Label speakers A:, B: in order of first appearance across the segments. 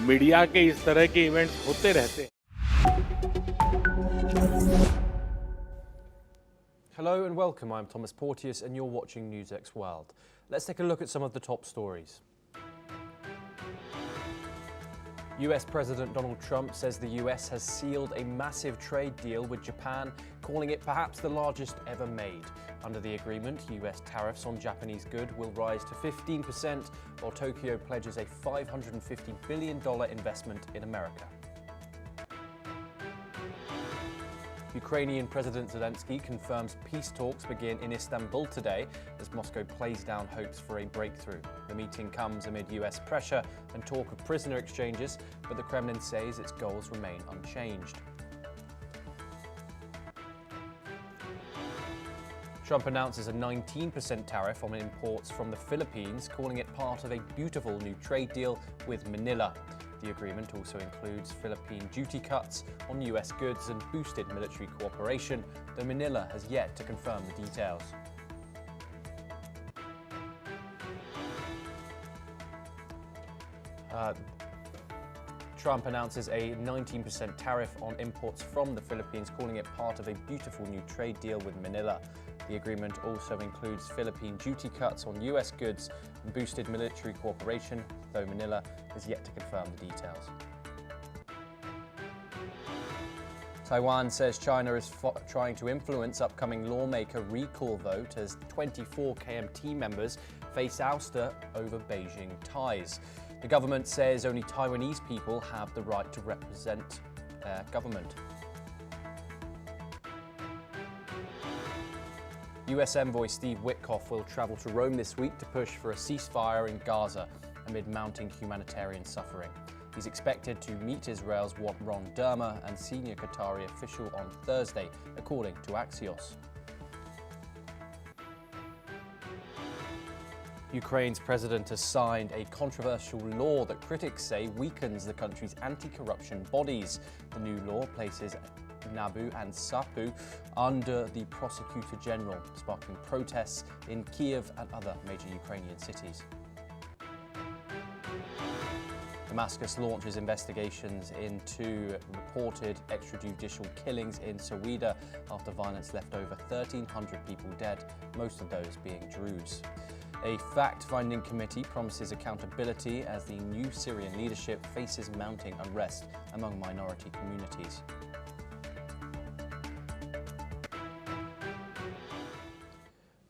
A: Media के इस तरह के इवेंट्स होते रहते हैं।
B: Hello and welcome, I'm Thomas Porteous and you're watching NewsX World. Let's take a look at some of the top stories. US President Donald Trump says the US has sealed a massive trade deal with Japan, calling it perhaps the largest ever made. Under the agreement, US tariffs on Japanese goods will rise to 15%, while Tokyo pledges a $550 billion investment in America. Ukrainian President Zelenskyy confirms peace talks begin in Istanbul today as Moscow plays down hopes for a breakthrough. The meeting comes amid US pressure and talk of prisoner exchanges, but the Kremlin says its goals remain unchanged. Trump announces a 19% tariff on imports from the Philippines, calling it part of a beautiful new trade deal with Manila. The agreement also includes Philippine duty cuts on US goods and boosted military cooperation, though Manila has yet to confirm the details. Trump announces a 19% tariff on imports from the Philippines, calling it part of a beautiful new trade deal with Manila. The agreement also includes Philippine duty cuts on US goods and boosted military cooperation, though Manila has yet to confirm the details. Taiwan says China is trying to influence upcoming lawmaker recall vote as 24 KMT members face ouster over Beijing ties. The government says only Taiwanese people have the right to represent their government. US envoy Steve Witkoff will travel to Rome this week to push for a ceasefire in Gaza amid mounting humanitarian suffering. He's expected to meet Israel's Ron Dermer and senior Qatari official on Thursday, according to Axios. Ukraine's president has signed a controversial law that critics say weakens the country's anti-corruption bodies. The new law places Nabu and Sapu under the Prosecutor General, sparking protests in Kiev and other major Ukrainian cities. Damascus launches investigations into reported extrajudicial killings in Sawida after violence left over 1,300 people dead, most of those being Druze. A fact-finding committee promises accountability as the new Syrian leadership faces mounting unrest among minority communities.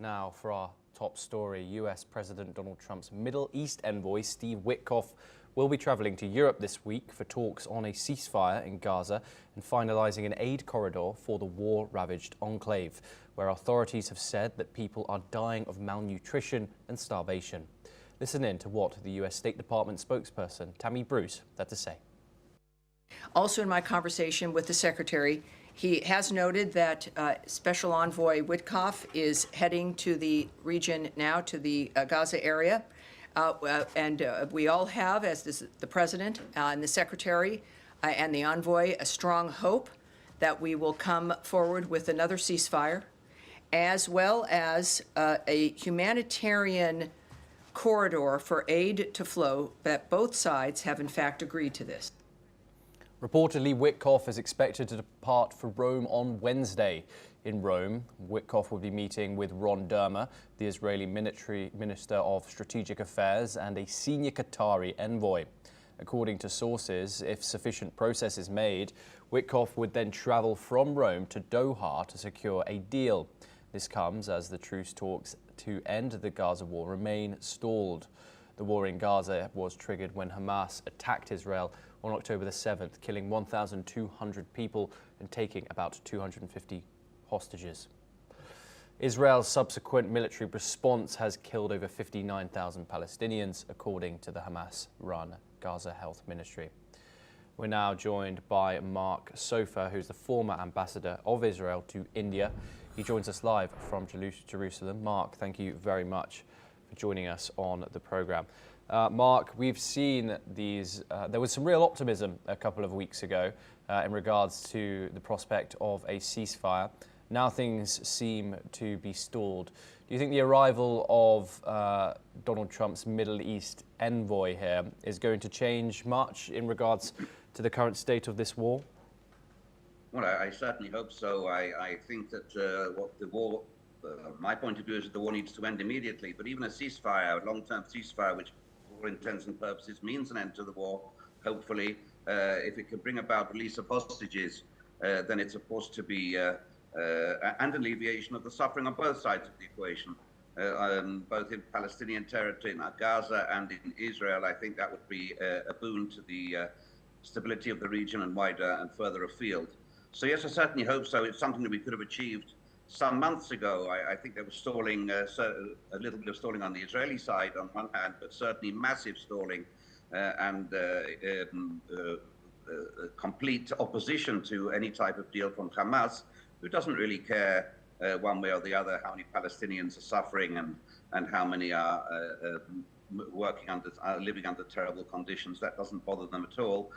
B: Now for our top story, US President Donald Trump's Middle East envoy Steve Witkoff will be travelling to Europe this week for talks on a ceasefire in Gaza and finalising an aid corridor for the war-ravaged enclave, where authorities have said that people are dying of malnutrition and starvation. Listen in to what the US State Department spokesperson Tammy Bruce had to say.
C: Also in my conversation with the Secretary, he has noted that Special Envoy Witkoff is heading to the region now, to the Gaza area. And we all have, as the President and the Secretary and the Envoy, a strong hope that we will come forward with another ceasefire, as well as a humanitarian corridor for aid to flow, that both sides have in fact agreed to this.
B: Reportedly, Witkoff is expected to depart for Rome on Wednesday. In Rome, Witkoff will be meeting with Ron Dermer, the Israeli Minister of Strategic Affairs, and a senior Qatari envoy. According to sources, if sufficient progress is made, Witkoff would then travel from Rome to Doha to secure a deal. This comes as the truce talks to end the Gaza war remain stalled. The war in Gaza was triggered when Hamas attacked Israel on October the 7th, killing 1,200 people and taking about 250 hostages. Israel's subsequent military response has killed over 59,000 Palestinians, according to the Hamas-run Gaza Health Ministry. We're now joined by Mark Sofer, who's the former ambassador of Israel to India. He joins us live from Jerusalem. Mark, thank you very much for joining us on the program. Mark, we've seen there was some real optimism a couple of weeks ago in regards to the prospect of a ceasefire. Now things seem to be stalled. Do you think the arrival of Donald Trump's Middle East envoy here is going to change much in regards to the current state of this war?
D: Well, I certainly hope so. I think that what the war, my point of view is that the war needs to end immediately. But even a ceasefire, a long-term ceasefire, which for all intents and purposes means an end to the war, hopefully, if it can bring about release of hostages, then it's supposed to be and alleviation of the suffering on both sides of the equation, both in Palestinian territory, in Gaza, and in Israel. I think that would be a boon to the stability of the region and wider and further afield. So yes, I certainly hope so. It's something that we could have achieved some months ago. I think there was stalling, a little bit of stalling on the Israeli side on one hand, but certainly massive stalling and complete opposition to any type of deal from Hamas, who doesn't really care one way or the other how many Palestinians are suffering and how many are living under terrible conditions. That doesn't bother them at all,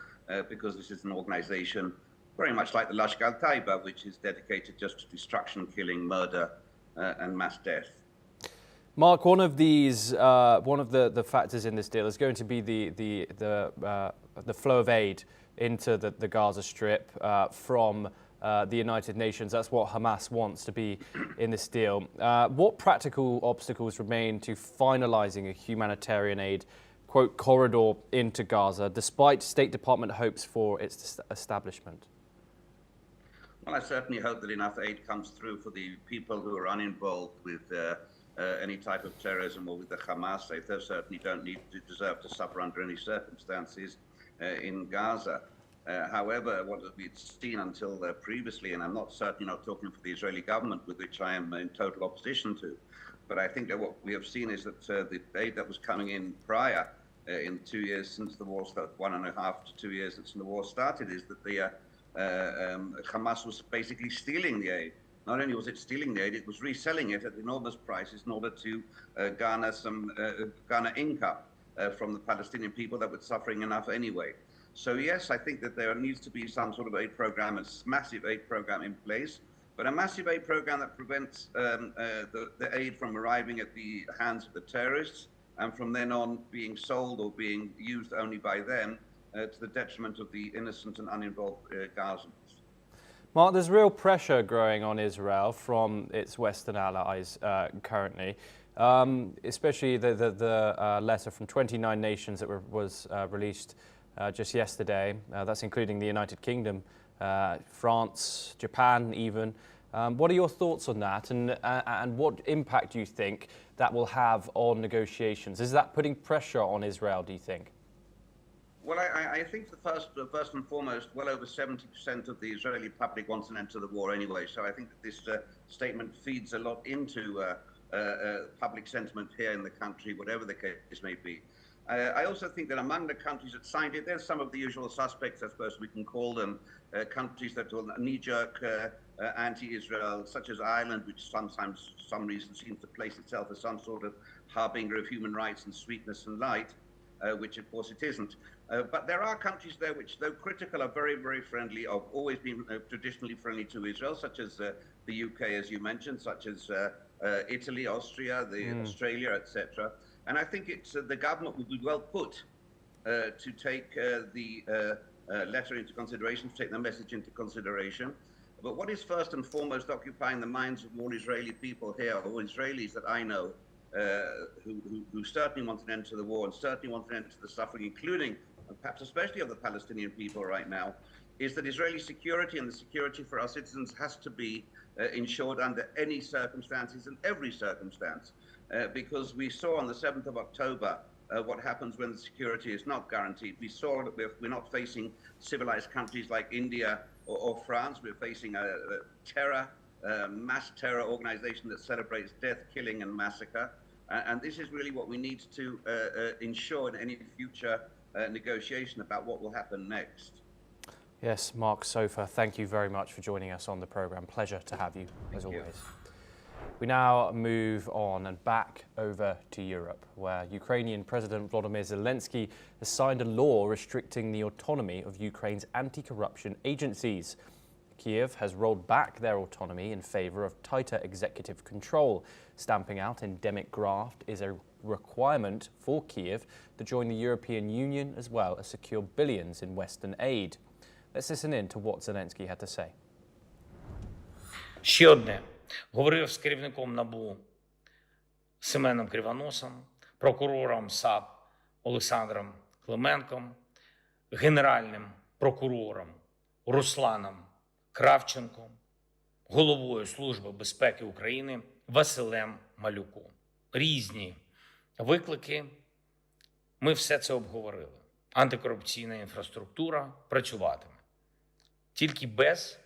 D: because this is an organization very much like the Lashkar al-Taiba, which is dedicated just to destruction, killing, murder, and mass death.
B: Mark, one of the factors in this deal is going to be the flow of aid into the Gaza Strip from the United Nations. That's what Hamas wants to be in this deal. What practical obstacles remain to finalizing a humanitarian aid, quote, corridor into Gaza, despite State Department hopes for its establishment?
D: Well, I certainly hope that enough aid comes through for the people who are uninvolved with any type of terrorism or with the Hamas. They certainly don't deserve to suffer under any circumstances in Gaza. However, what we've seen until previously, and I'm certainly not talking for the Israeli government, with which I am in total opposition to, but I think that what we have seen is that the aid that was coming in prior, in 2 years since the war started, 1.5 to 2 years since the war started, is that the Hamas was basically stealing the aid. Not only was it stealing the aid, it was reselling it at enormous prices in order to garner income from the Palestinian people that were suffering enough anyway. So yes, I think that there needs to be some sort of aid program, a massive aid program in place, but a massive aid program that prevents the aid from arriving at the hands of the terrorists and from then on being sold or being used only by them to the detriment of the innocent and uninvolved Gazans.
B: Mark, there's real pressure growing on Israel from its Western allies currently, especially the letter from 29 nations that was released just yesterday. That's including the United Kingdom, France, Japan even. What are your thoughts on that, and what impact do you think that will have on negotiations? Is that putting pressure on Israel, do you think?
D: Well, I think first and foremost, well over 70% of the Israeli public wants an end to the war anyway. So I think that this statement feeds a lot into public sentiment here in the country, whatever the case may be. I also think that among the countries that signed it, there's some of the usual suspects, I suppose we can call them, countries that will knee-jerk anti-Israel, such as Ireland, which sometimes, for some reason, seems to place itself as some sort of harbinger of human rights and sweetness and light, which of course it isn't. But there are countries there which, though critical, are very, very friendly, have always been traditionally friendly to Israel, such as the UK, as you mentioned, such as Italy, Austria, Australia, etc. And I think the government would be well put to take the letter into consideration, to take the message into consideration. But what is first and foremost occupying the minds of all Israeli people here, all Israelis that I know, who certainly want an end to the war and certainly want an end to the suffering, including, and perhaps especially of the Palestinian people right now, is that Israeli security and the security for our citizens has to be ensured under any circumstances and every circumstance. Because we saw on the 7th of October what happens when the security is not guaranteed. We saw that we're not facing civilized countries like India or France. We're facing a mass terror organization that celebrates death, killing, and massacre. And this is really what we need to ensure in any future negotiation about what will happen next.
B: Yes, Mark Sofa, thank you very much for joining us on the programme. Pleasure to have you, as always. We now move on and back over to Europe, where Ukrainian President Volodymyr Zelenskyy has signed a law restricting the autonomy of Ukraine's anti-corruption agencies. Kiev has rolled back their autonomy in favor of tighter executive control. Stamping out endemic graft is a requirement for Kiev to join the European Union as well as secure billions in Western aid. Let's listen in to what Zelenskyy had to say.
E: Ще одне. Говорив з керівником НАБУ Семеном Кривоносом, прокурором САП Олександром Клименком, генеральним прокурором Русланом Кравченком, головою Служби безпеки України Василем Малюком. Різні виклики. Ми все це обговорили. Антикорупційна інфраструктура працюватиме. Тільки без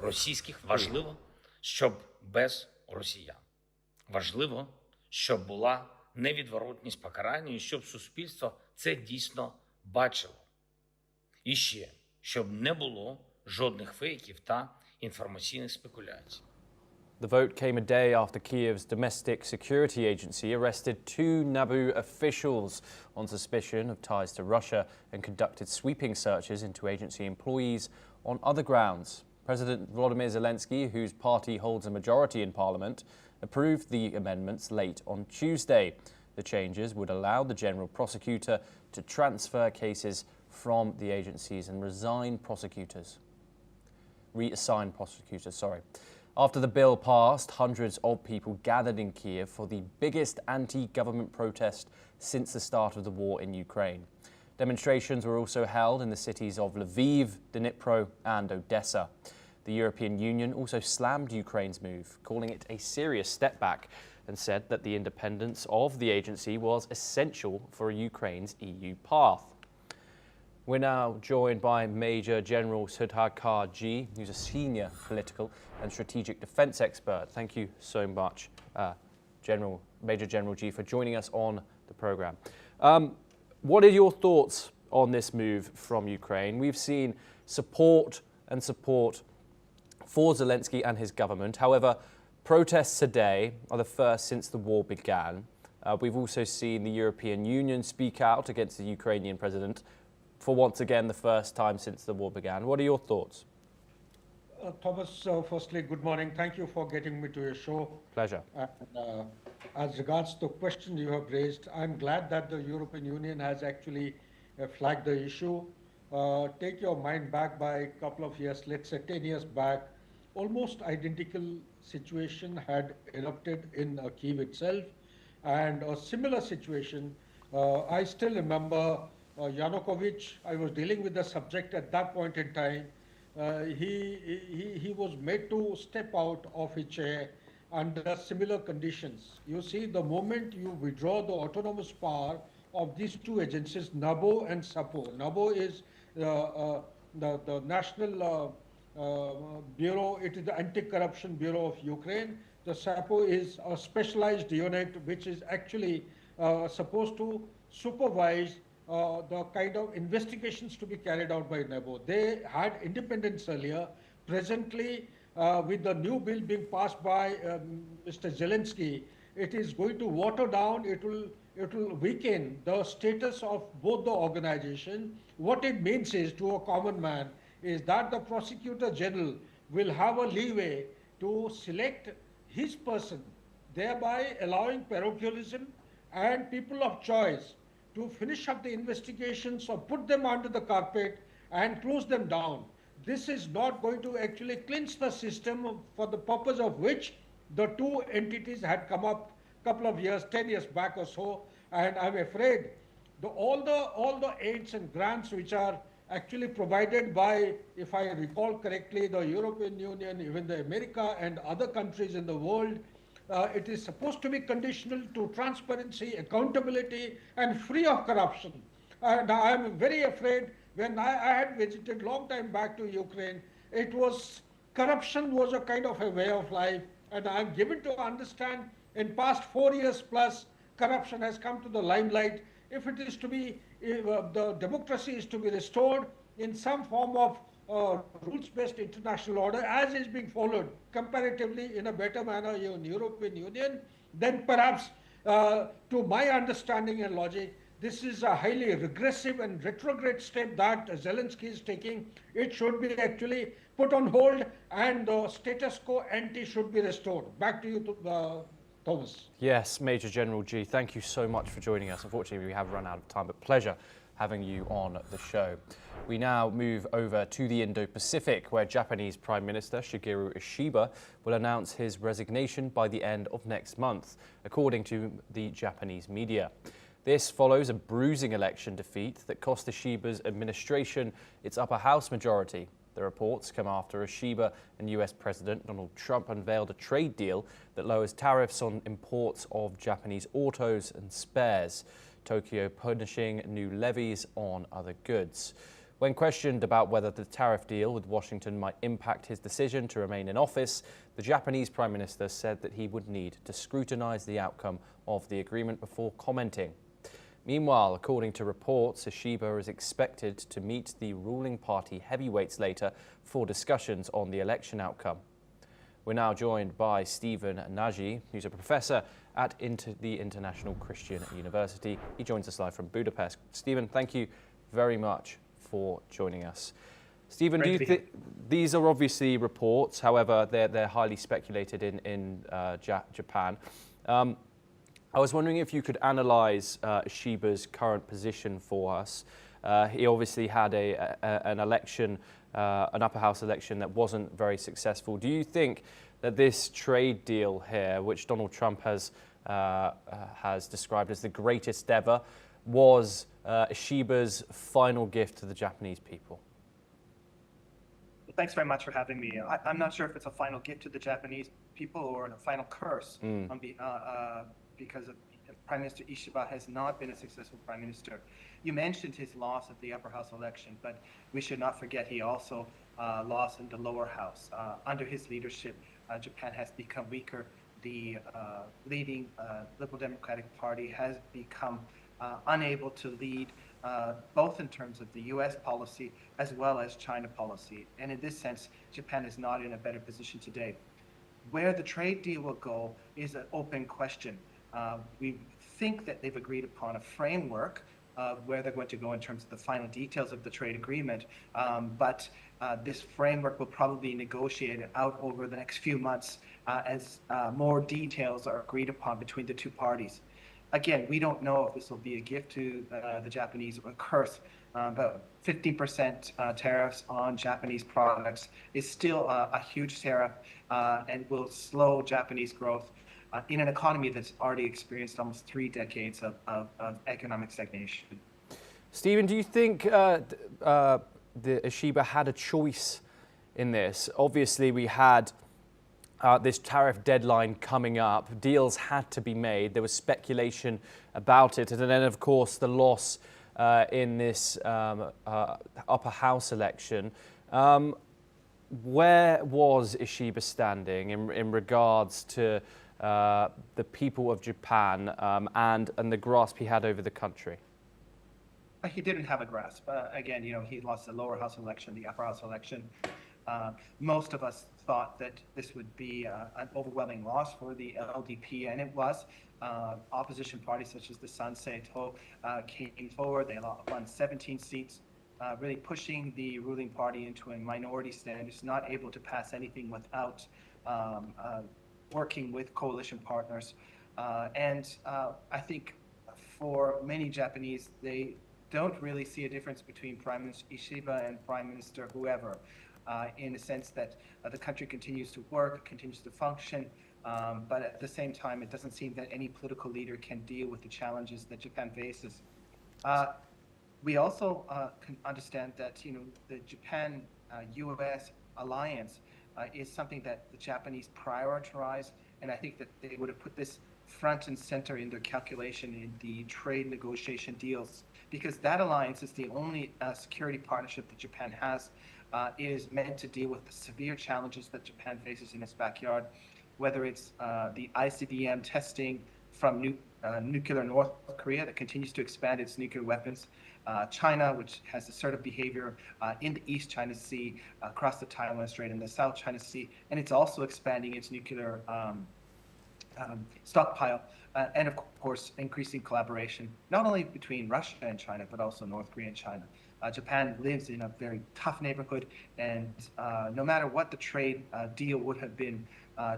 E: російських. Важливо, щоб без росіян. Важливо, щоб була невідворотність покарання і щоб суспільство це дійсно бачило. І ще, щоб не було жодних фейків та інформаційних спекуляцій.
B: The vote came a day after Kiev's domestic security agency arrested 2 NABU officials on suspicion of ties to Russia and conducted sweeping searches into agency employees on other grounds. President Volodymyr Zelenskyy, whose party holds a majority in parliament, approved the amendments late on Tuesday. The changes would allow the general prosecutor to transfer cases from the agencies and reassign prosecutors. After the bill passed, hundreds of people gathered in Kiev for the biggest anti-government protest since the start of the war in Ukraine. Demonstrations were also held in the cities of Lviv, Dnipro and Odessa. The European Union also slammed Ukraine's move, calling it a serious step back, and said that the independence of the agency was essential for Ukraine's EU path. We're now joined by Major General Sudhakar G, who's a senior political and strategic defence expert. Thank you so much, Major General G, for joining us on the programme. What are your thoughts on this move from Ukraine? We've seen support for Zelenskyy and his government. However, protests today are the first since the war began. We've also seen the European Union speak out against the Ukrainian president for once again the first time since the war began. What are your thoughts?
F: Thomas, firstly, good morning. Thank you for getting me to your show.
B: Pleasure.
F: As regards to the question you have raised, I'm glad that the European Union has actually flagged the issue. Take your mind back by a couple of years, let's say 10 years back, almost identical situation had erupted in Kyiv itself, and a similar situation. I still remember Yanukovych. I was dealing with the subject at that point in time. He was made to step out of his chair under similar conditions. You see, the moment you withdraw the autonomous power of these two agencies, NABU and SAPO. NABU is the National Bureau, it is the Anti-Corruption Bureau of Ukraine. The SAPO is a specialized unit which is actually supposed to supervise the kind of investigations to be carried out by NABU. They had independence earlier. Presently, with the new bill being passed by Mr. Zelenskyy, it is going to water down, it will weaken the status of both the organization. What it means is, to a common man, is that the Prosecutor General will have a leeway to select his person, thereby allowing parochialism and people of choice to finish up the investigations or put them under the carpet and close them down. This is not going to actually cleanse the system for the purpose of which the two entities had come up a couple of years, 10 years back or so. And I'm afraid all the aids and grants which are actually provided by, if I recall correctly, the European Union, even the America and other countries in the world, it is supposed to be conditional to transparency, accountability, and free of corruption. And I'm very afraid, when I had visited long time back to Ukraine, corruption was a kind of a way of life. And I'm given to understand in past 4 years plus, corruption has come to the limelight. If it is to be, the democracy is to be restored in some form of rules-based international order, as is being followed comparatively in a better manner in European Union, then perhaps, to my understanding and logic, this is a highly regressive and retrograde step that Zelenskyy is taking. It should be actually put on hold and the status quo ante should be restored. Back to you, Thomas.
B: Yes, Major General G, thank you so much for joining us. Unfortunately, we have run out of time, but pleasure having you on the show. We now move over to the Indo-Pacific, where Japanese Prime Minister Shigeru Ishiba will announce his resignation by the end of next month, according to the Japanese media. This follows a bruising election defeat that cost Ishiba's administration its upper house majority. The reports come after Ishiba and US President Donald Trump unveiled a trade deal that lowers tariffs on imports of Japanese autos and spares, Tokyo punishing new levies on other goods. When questioned about whether the tariff deal with Washington might impact his decision to remain in office, the Japanese Prime Minister said that he would need to scrutinize the outcome of the agreement before commenting. Meanwhile, according to reports, Ishiba is expected to meet the ruling party heavyweights later for discussions on the election outcome. We're now joined by Stephen Nagy, who's a professor at the International Christian University. He joins us live from Budapest. Stephen, thank you very much for joining us. Stephen, do you think these are obviously reports, however, they're highly speculated in Japan. I was wondering if you could analyse Ishiba's current position for us. He obviously had an election, an upper house election that wasn't very successful. Do you think that this trade deal here, which Donald Trump has described as the greatest ever, was Ishiba's final gift to the Japanese people?
G: Well, thanks very much for having me. I'm not sure if it's a final gift to the Japanese people or a final curse because of Prime Minister Ishiba has not been a successful prime minister. You mentioned his loss at the upper house election, but we should not forget he also lost in the lower house. Under his leadership, Japan has become weaker. The leading Liberal Democratic Party has become unable to lead both in terms of the US policy as well as China policy. And in this sense, Japan is not in a better position today. Where the trade deal will go is an open question. We think that they've agreed upon a framework where they're going to go in terms of the final details of the trade agreement. But this framework will probably be negotiated out over the next few months as more details are agreed upon between the two parties. Again, we don't know if this will be a gift to the Japanese or a curse, but 15% tariffs on Japanese products is still a huge tariff and will slow Japanese growth in an economy that's already experienced almost 3 decades of economic stagnation.
B: Stephen, do you think the Ishiba had a choice in this? Obviously, we had this tariff deadline coming up. Deals had to be made. There was speculation about it. And then, of course, the loss in this upper house election. Where was Ishiba standing in regards to the people of Japan and the grasp he had over the country?
G: He didn't have a grasp. Again, he lost the lower house election, the upper house election. Most of us thought that this would be an overwhelming loss for the LDP, and it was. Opposition parties such as the Sansei-to came forward. They won 17 seats, really pushing the ruling party into a minority stand. It's not able to pass anything without working with coalition partners. And I think for many Japanese, they don't really see a difference between Prime Minister Ishiba and Prime Minister whoever, in the sense that the country continues to work, continues to function, but at the same time, it doesn't seem that any political leader can deal with the challenges that Japan faces. We also can understand that the Japan-US alliance is something that the Japanese prioritize, and I think that they would have put this front and center in their calculation in the trade negotiation deals, because that alliance is the only security partnership that Japan has. It is meant to deal with the severe challenges that Japan faces in its backyard, whether it's the ICBM testing from nuclear North Korea that continues to expand its nuclear weapons, China, which has assertive behavior in the East China Sea, across the Taiwan Strait, and the South China Sea, and it's also expanding its nuclear stockpile, and of course, increasing collaboration, not only between Russia and China, but also North Korea and China. Japan lives in a very tough neighborhood, and no matter what the trade deal would have been,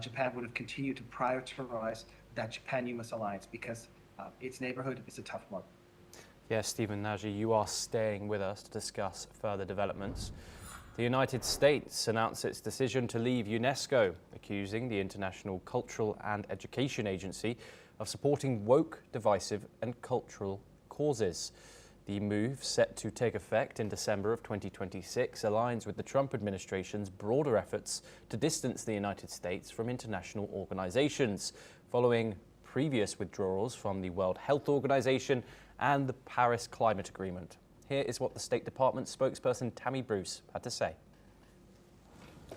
G: Japan would have continued to prioritize that Japan-US alliance because its neighborhood is a tough one.
B: Yes, Stephen Nagy, you are staying with us to discuss further developments. The United States announced its decision to leave UNESCO, accusing the International Cultural and Education Agency of supporting woke, divisive and cultural causes. The move, set to take effect in December of 2026, aligns with the Trump administration's broader efforts to distance the United States from international organizations, following previous withdrawals from the World Health Organization and the Paris Climate Agreement. Here is what the State Department spokesperson Tammy Bruce had to say.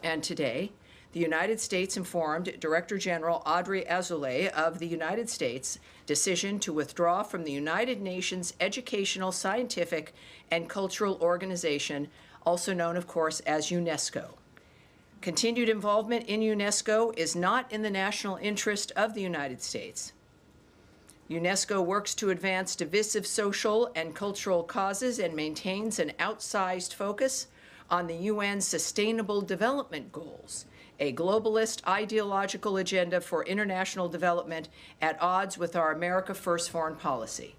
C: And today, the United States informed Director General Audrey Azoulay of the United States' decision to withdraw from the United Nations Educational, Scientific, and Cultural Organization, also known, of course, as UNESCO. Continued involvement in UNESCO is not in the national interest of the United States. UNESCO works to advance divisive social and cultural causes and maintains an outsized focus on the UN's Sustainable Development Goals, a globalist ideological agenda for international development at odds with our America First foreign policy.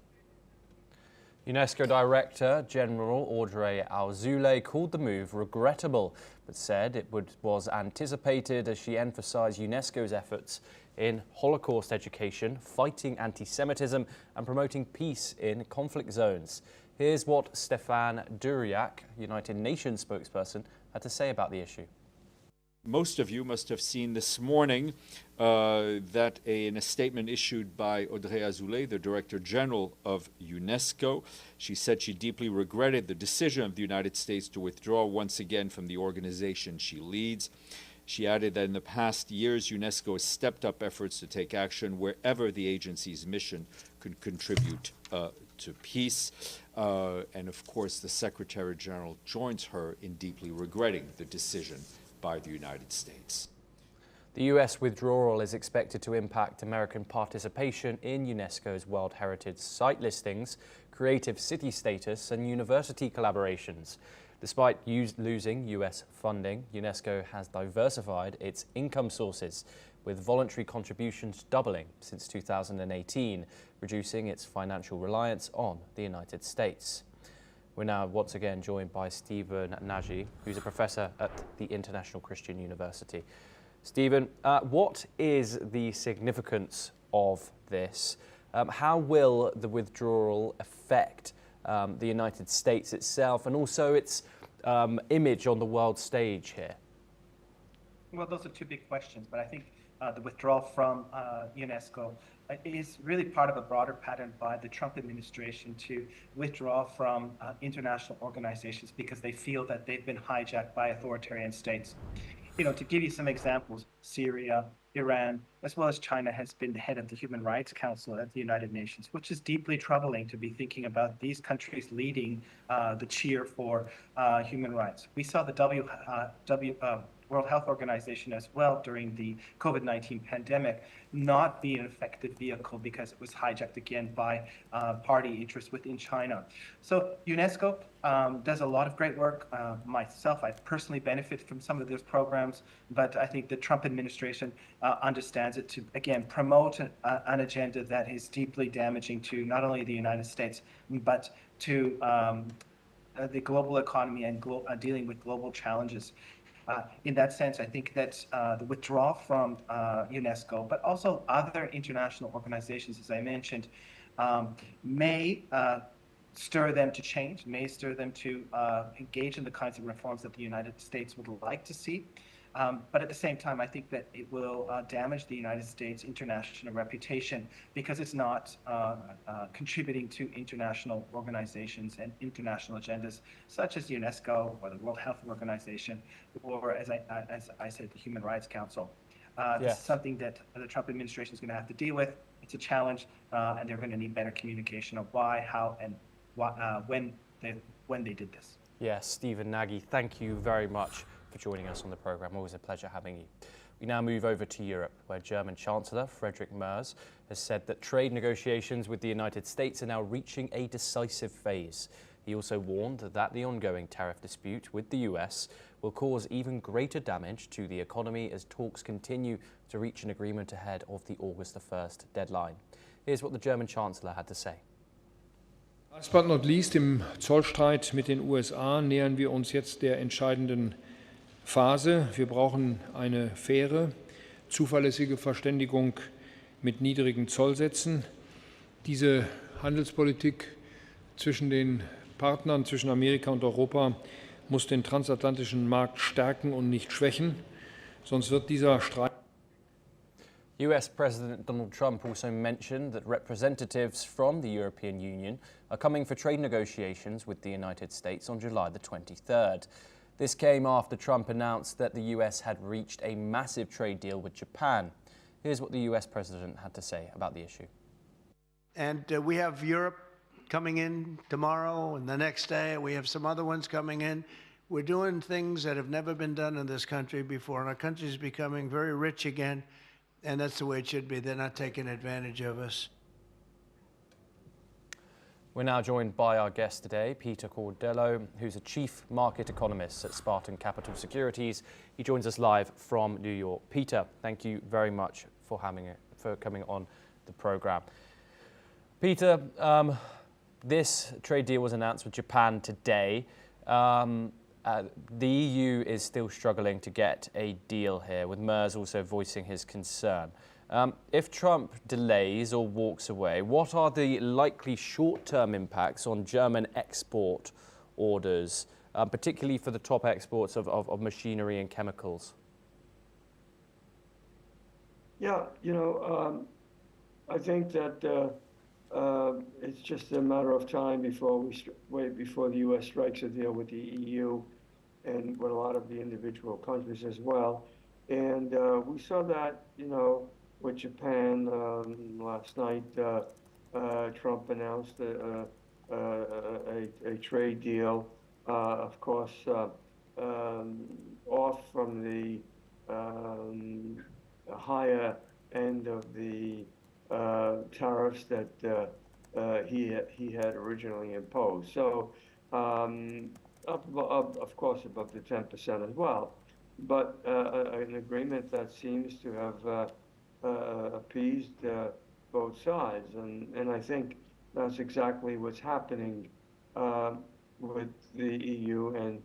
B: UNESCO Director General Audrey Azoulay called the move regrettable, but said it was anticipated as she emphasized UNESCO's efforts in Holocaust education, fighting anti-Semitism and promoting peace in conflict zones. Here's what Stefan Duriak, United Nations spokesperson, had to say about the issue.
H: Most of you must have seen this morning that in a statement issued by Audrey Azoulay, the Director General of UNESCO, she said she deeply regretted the decision of the United States to withdraw once again from the organization she leads. She added that in the past years, UNESCO has stepped up efforts to take action wherever the agency's mission could contribute to peace. And of course, the Secretary General joins her in deeply regretting the decision by the United States.
B: The US withdrawal is expected to impact American participation in UNESCO's World Heritage Site listings, creative city status and university collaborations. Despite losing US funding, UNESCO has diversified its income sources, with voluntary contributions doubling since 2018, reducing its financial reliance on the United States. We're now once again joined by Stephen Nagy, who's a professor at the International Christian University. Stephen, what is the significance of this? How will the withdrawal affect the United States itself and also its image on the world stage here?
G: Well, those are two big questions, but I think the withdrawal from UNESCO is really part of a broader pattern by the Trump administration to withdraw from international organizations because they feel that they've been hijacked by authoritarian states. You know, to give you some examples, Syria, Iran, as well as China has been the head of the Human Rights Council at the United Nations, which is deeply troubling to be thinking about these countries leading the cheer for human rights. We saw the World Health Organization as well during the COVID-19 pandemic not be an effective vehicle because it was hijacked again by party interests within China. So UNESCO does a lot of great work. Myself, I personally benefit from some of those programs, but I think the Trump administration understands it to, again, promote an agenda that is deeply damaging to not only the United States, but to the global economy and dealing with global challenges. In that sense, I think that the withdrawal from UNESCO, but also other international organizations, as I mentioned, may stir them to change, may stir them to engage in the kinds of reforms that the United States would like to see. But at the same time, I think that it will damage the United States' international reputation because it's not contributing to international organizations and international agendas such as UNESCO or the World Health Organization or, as I said, the Human Rights Council. This is something that the Trump administration is going to have to deal with. It's a challenge, and they're going to need better communication of why, how, and when they did this.
B: Yes, Stephen Nagy, thank you very much for joining us on the programme. Always a pleasure having you. We now move over to Europe, where German Chancellor Friedrich Merz has said that trade negotiations with the United States are now reaching a decisive phase. He also warned that the ongoing tariff dispute with the US will cause even greater damage to the economy as talks continue to reach an agreement ahead of the August 1st deadline. Here's what the German Chancellor had to say.
I: Last but not least, im Zollstreit mit den USA nähern wir uns jetzt der entscheidenden Phase. Wir brauchen eine faire, zuverlässige Verständigung mit niedrigen Zollsätzen. Diese Handelspolitik zwischen den Partnern, zwischen Amerika und Europa, muss den transatlantischen Markt stärken und nicht schwächen. Sonst wird dieser Streit.
B: US President Donald Trump also mentioned that representatives from the European Union are coming for trade negotiations with the United States on July the 23rd. This came after Trump announced that the US had reached a massive trade deal with Japan. Here's what the US president had to say about the issue.
J: And we have Europe coming in tomorrow, and the next day we have some other ones coming in. We're doing things that have never been done in this country before, and our country is becoming very rich again, and that's the way it should be. They're not taking advantage of us.
B: We're now joined by our guest today, Peter Cordello, who's a chief market economist at Spartan Capital Securities. He joins us live from New York. Peter, thank you very much for coming on the program. Peter, this trade deal was announced with Japan today. The EU is still struggling to get a deal here, with Merz also voicing his concern. If Trump delays or walks away, what are the likely short-term impacts on German export orders, particularly for the top exports of machinery and chemicals?
K: Yeah, I think that it's just a matter of time before before the U.S. strikes a deal with the EU and with a lot of the individual countries as well. And we saw that, with Japan last night. Trump announced a trade deal, of course, off from the higher end of the tariffs that he had originally imposed. So, of course, above the 10% as well. But an agreement that seems to have appeased both sides, and I think that's exactly what's happening with the EU and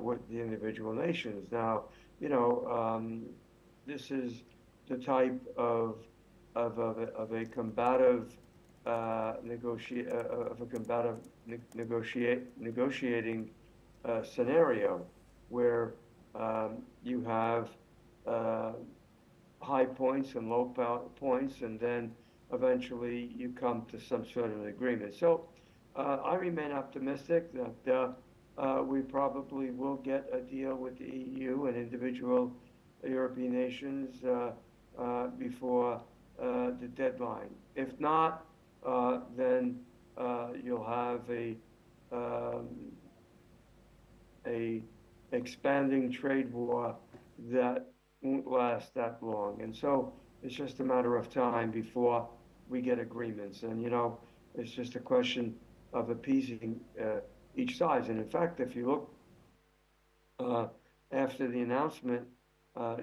K: with the individual nations. Now, this is the type of a combative negotiating scenario where you have high points and low points, and then eventually you come to some sort of an agreement. So I remain optimistic that we probably will get a deal with the EU and individual European nations before the deadline. If not, then you'll have a expanding trade war that won't last that long. And so it's just a matter of time before we get agreements. And, it's just a question of appeasing each side. And in fact, if you look after the announcement,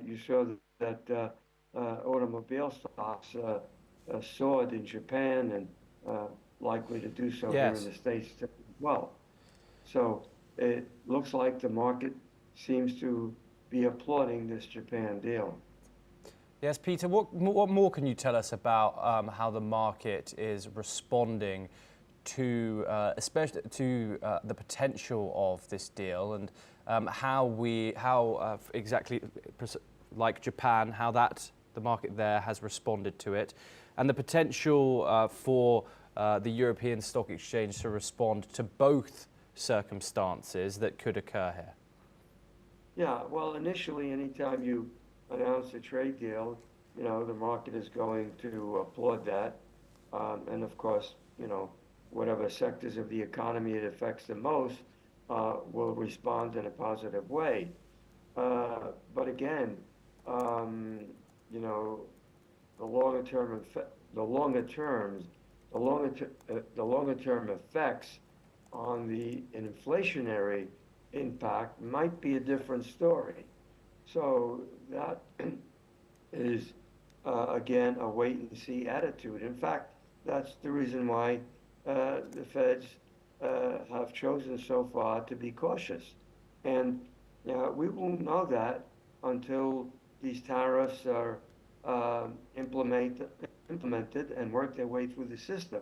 K: you saw that automobile stocks soared in Japan and likely to do so here in the States as well. So it looks like the market seems to be applauding this Japan deal.
B: Yes, Peter, what more can you tell us about how the market is responding to, especially to the potential of this deal, and how exactly, like Japan, how the market there has responded to it, and the potential for the European Stock Exchange to respond to both circumstances that could occur here?
K: Yeah, well, initially, anytime you announce a trade deal, the market is going to applaud that. And of course, whatever sectors of the economy it affects the most will respond in a positive way. But again, you know, the longer term effects on the inflationary impact might be a different story. So that is, again, a wait-and-see attitude. In fact, that's the reason why the Feds have chosen so far to be cautious. And we won't know that until these tariffs are implemented and work their way through the system.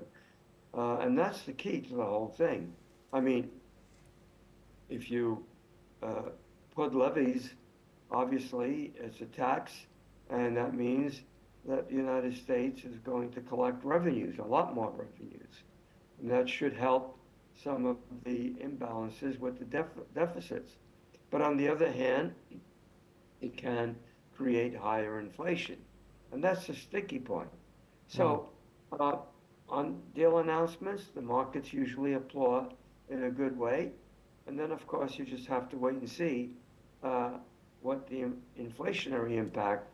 K: And that's the key to the whole thing. I mean, if you put levies, obviously it's a tax, and that means that the United States is going to collect revenues, a lot more revenues. And that should help some of the imbalances with the deficits. But on the other hand, it can create higher inflation. And that's a sticky point. So on deal announcements, the markets usually applaud in a good way. And then, of course, you just have to wait and see what the inflationary impact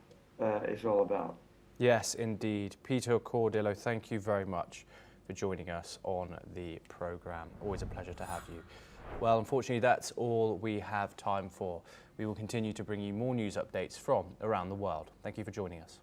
K: is all about.
B: Yes, indeed. Peter Cordillo, thank you very much for joining us on the programme. Always a pleasure to have you. Well, unfortunately, that's all we have time for. We will continue to bring you more news updates from around the world. Thank you for joining us.